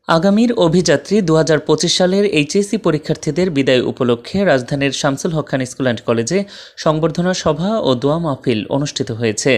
আগামীর অভিযাত্রী ২০২৫ সালের এইচএসসি পরীক্ষার্থীদের বিদায় উপলক্ষে রাজধানীর শামসুল হক খান স্কুল অ্যান্ড কলেজে সংবর্ধনা সভা ও দোয়া মাহফিল অনুষ্ঠিত হয়েছে।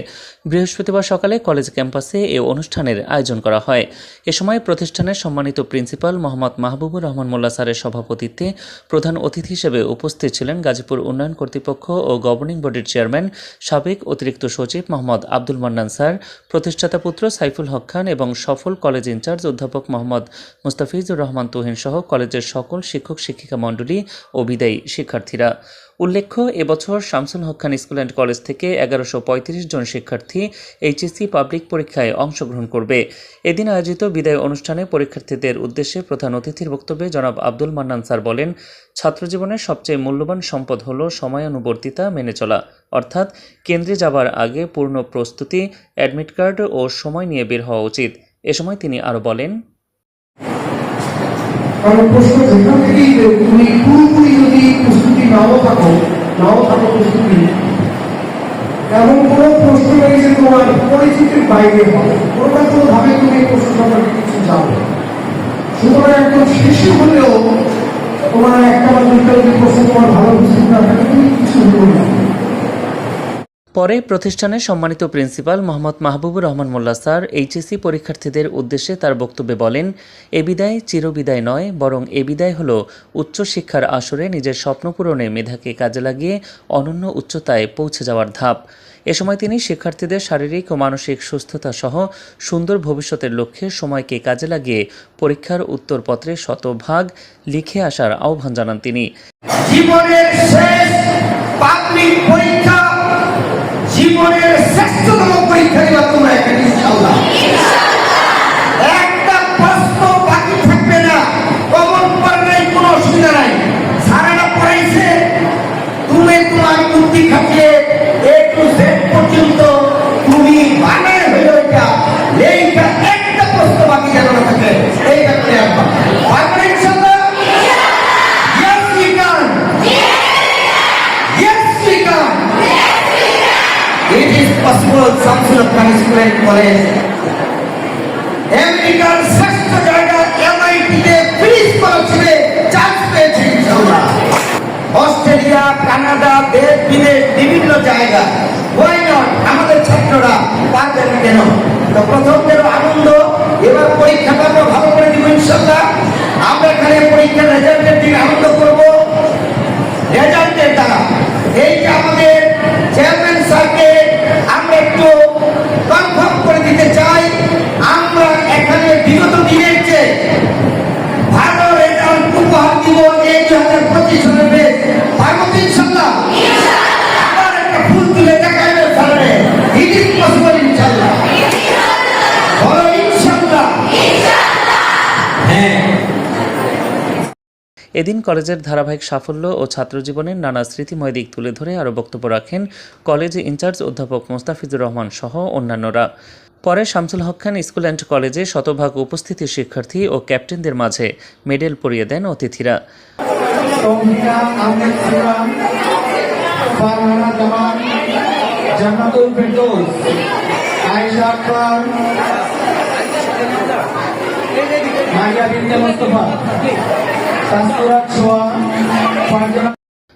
বৃহস্পতিবার সকালে কলেজ ক্যাম্পাসে এ অনুষ্ঠানের আয়োজন করা হয়। এ সময় প্রতিষ্ঠানের সম্মানিত প্রিন্সিপাল মোহাম্মদ মাহবুবুর রহমান মোল্লা স্যারের সভাপতিত্বে প্রধান অতিথি হিসেবে উপস্থিত ছিলেন গাজীপুর উন্নয়ন কর্তৃপক্ষ ও গভর্নিং বডির চেয়ারম্যান সাবেক অতিরিক্ত সচিব মোহাম্মদ আব্দুল মান্নান স্যার, প্রতিষ্ঠাতা পুত্র সাইফুল হক খান এবং সফল কলেজ ইনচার্জ অধ্যাপক মোহাম্মদ মুস্তাফিজুর রহমান তুহিন সহ কলেজের সকল শিক্ষক শিক্ষিকা মণ্ডলী ও বিদায়ী শিক্ষার্থীরা। উল্লেখ্য, এবছর Shamsul Haque Khan school and college থেকে ১১৩৫ জন শিক্ষার্থী এইচএসসি পাবলিক পরীক্ষায় অংশগ্রহণ করবে। এদিন আয়োজিত বিদায় অনুষ্ঠানে পরীক্ষার্থীদের উদ্দেশ্যে প্রধান অতিথির বক্তব্যে জনাব আব্দুল মান্নান স্যার বলেন, ছাত্রজীবনের সবচেয়ে মূল্যবান সম্পদ হল সময়ানুবর্তিতা মেনে চলা, অর্থাৎ কেন্দ্রে যাবার আগে পূর্ণ প্রস্তুতি, অ্যাডমিট কার্ড ও সময় নিয়ে বের হওয়া উচিত। এ সময় তিনি আরও বলেন, কারণ প্রশ্ন যেখান থেকেই তুমি পুরোপুরি যদি প্রস্তুতি নাও থাকো প্রস্তুতি, এমন কোনো প্রশ্ন নেই যে তোমার পরিচিতির বাইরে হবে, কোনোভাবে তুমি প্রশ্ন সম্পর্কে কিছু জানো। সুতরাং একদম শেষে হলেও তোমার একটা বা দুইটা যদি প্রশ্ন তোমার ভালো প্রস্তুতি না থাকে তুমি কিছু হলেও না। পরে প্রতিষ্ঠানের সম্মানিত প্রিন্সিপাল মোহাম্মদ মাহবুবুর রহমান মোল্লা স্যার এইচএসসি পরীক্ষার্থীদের উদ্দেশ্যে তার বক্তব্যে বলেন, এ বিদায় চিরবিদায় নয়, বরং এ বিদায় হল উচ্চশিক্ষার আসরে নিজের স্বপ্ন পূরণে মেধাকে কাজে লাগিয়ে অনন্য উচ্চতায় পৌঁছে যাওয়ার ধাপ। এ সময় তিনি শিক্ষার্থীদের শারীরিক ও মানসিক সুস্থতা সহ সুন্দর ভবিষ্যতের লক্ষ্যে সময়কে কাজে লাগিয়ে পরীক্ষার উত্তরপত্রে শতভাগ লিখে আসার আহ্বান জানান তিনি। জীবনের শেষ পাবলিক পরীক্ষা, জীবনের শ্রেষ্ঠতম পরীক্ষা দিবা তোমরা এখানে ইনশাআল্লাহ। একটা প্রশ্ন বাকি থাকবে না, কমন পড়লে কোনো অসুবিধা নাই। সারাটা পড়াইছে, তুমি তোমার বুদ্ধি খাটিয়ে এ টু জেড পর্যন্ত তুমি বানায় হইল এটা এইটা একটা প্রশ্ন বাকি যেন না থাকে, এইটা করে আসবা। পারবে ইনশাআল্লাহ? Yes we can. Yes we can. It is possible. Samsul Khan School and College আমেরিকার শ্রেষ্ঠ জায়গা এমআইটিতে ফ্রি স্কলারশিপে চান্স পেয়েছে ইনশাআল্লাহ। অস্ট্রেলিয়া, কানাডা, দেশ বিদেশ বিভিন্ন জায়গা, ওয়াই নট আমাদের ছাত্ররা পারবে না কেন? তো প্রথম যেন আনন্দ, এবার পরীক্ষাটা আমরা ভালো করে দিব ইনশাআল্লাহ। আমরা এখানে পরীক্ষার রেজাল্টের দিন আনন্দ করব, রেজাল্টের দ্বারা। এইটা আমাদের চেয়ারম্যান স্যারকে আমরা একটু কনফার্ম করে দিতে চাই, আমরা এখানে বিগত দিনের চেয়ে ভালো রেজাল্ট উপহার দিব এই 2025 সালের বেশ। পারবো তো ইনশাআল্লাহ? আবার একটা ফুল তুলে দেখাবে সামনে, ইট ইজ পসিবল ইনশাআল্লাহ। বলো ইনশাআল্লাহ। হ্যাঁ। এদিন কলেজের ধারাবাহিক সাফল্য ও ছাত্রজীবনের নানা স্মৃতিময় দিক তুলে ধরে আরও বক্তব্য রাখেন কলেজ ইনচার্জ অধ্যাপক মুস্তাফিজুর রহমান সহ অন্যান্যরা। পরে শামসুল হক খান স্কুল অ্যান্ড কলেজে শতভাগ উপস্থিতি শিক্ষার্থী ও ক্যাপ্টেনদের মাঝে মেডেল পরিয়ে দেন অতিথিরা।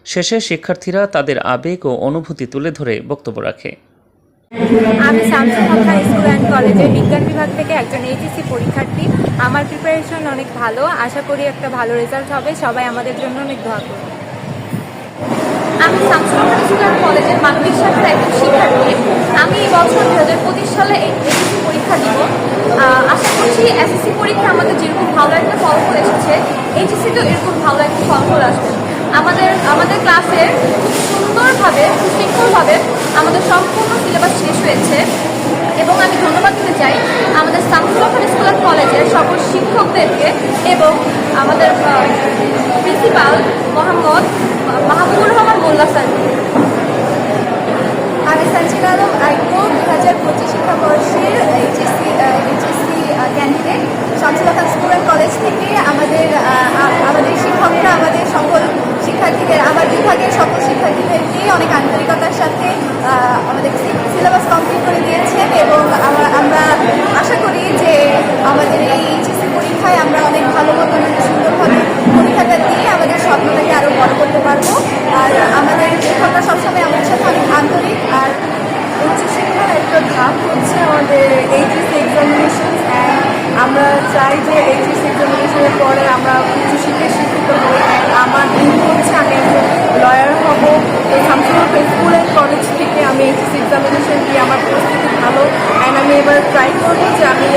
শেষে শিক্ষার্থীরা তাদের আবেগ ও অনুভূতি তুলে ধরে বক্তব্য রাখে। আমি শামসুল হক খান স্কুল অ্যান্ড কলেজে বিজ্ঞান বিভাগ থেকে একজন এইচএসসি পরীক্ষার্থী। আমার প্রিপারেশন অনেক ভালো, আশা করি একটা ভালো রেজাল্ট হবে। সবাই আমাদের জন্য অনেক দোয়া করুন। আমি শামসুল হক খান স্কুল অ্যান্ড কলেজের মানবিক শাখার একজন শিক্ষার্থী। আমি এই বছর 2025 সালে এইচএসসি পরীক্ষা দিব। আশা করছি এসএসসি পরীক্ষা আমাদের যেরকম ভালো একটা ফলাফল এসেছে, এইচএসসিতেও এরকম ভালো একটা ফলাফল আসবে। আমাদের ক্লাসের খুব সুন্দরভাবে, সুশৃঙ্খলভাবে আমাদের সম্পূর্ণ সিলেবাস শেষ হয়েছে এবং আমি ধন্যবাদ দিতে চাই আমাদের শামসুল হক খান স্কুল অ্যান্ড কলেজের সকল শিক্ষকদেরকে এবং আমাদের প্রিন্সিপাল মোহাম্মদ মাহবুবুর রহমান মোল্লা স্যারকে। আমি সঞ্চিতা আলম আইকো 2025 শিক্ষাবর্ষের HSC candidate Shamsul Haque Khan school and college থেকে। আমাদের শিক্ষকরা আমাদের সকল শিক্ষার্থীদের, আমার বিভাগের সকল শিক্ষার্থীদেরকে অনেক আন্তরিকতার সাথে আমাদের সিলেবাস কমপ্লিট করে দিয়েছেন এবং আমরা আশা করি যে আমাদের এই এইচএসসি পরীক্ষায় আমরা অনেক ভালো মতন সুন্দরভাবে পরীক্ষাটা দিয়ে আমাদের স্বপ্নটাকে আরও বড় করতে পারবো। আর আমাদের শিক্ষকরা সবসময় আমাদের সাথে অনেক আন্তরিক। আর উচ্চশিক্ষার একটা ধাপ হচ্ছে আমাদের এইচএসসি এক্সামিনেশন। আমরা চাই যে এইচএসসি এক্সামিনেশনের পরে আমরা উচ্চশিক্ষায় শিক্ষিত হই। আমার দিন হচ্ছে আমি একজন লয়ার হব। তো শামসুল হক স্কুল অ্যান্ড কলেজ থেকে আমি এইচএসসি এক্সামিনেশন দিয়ে আমার পরিস্থিতি ভালো। অ্যান্ড আমি এবার ট্রাই করবো যে আমি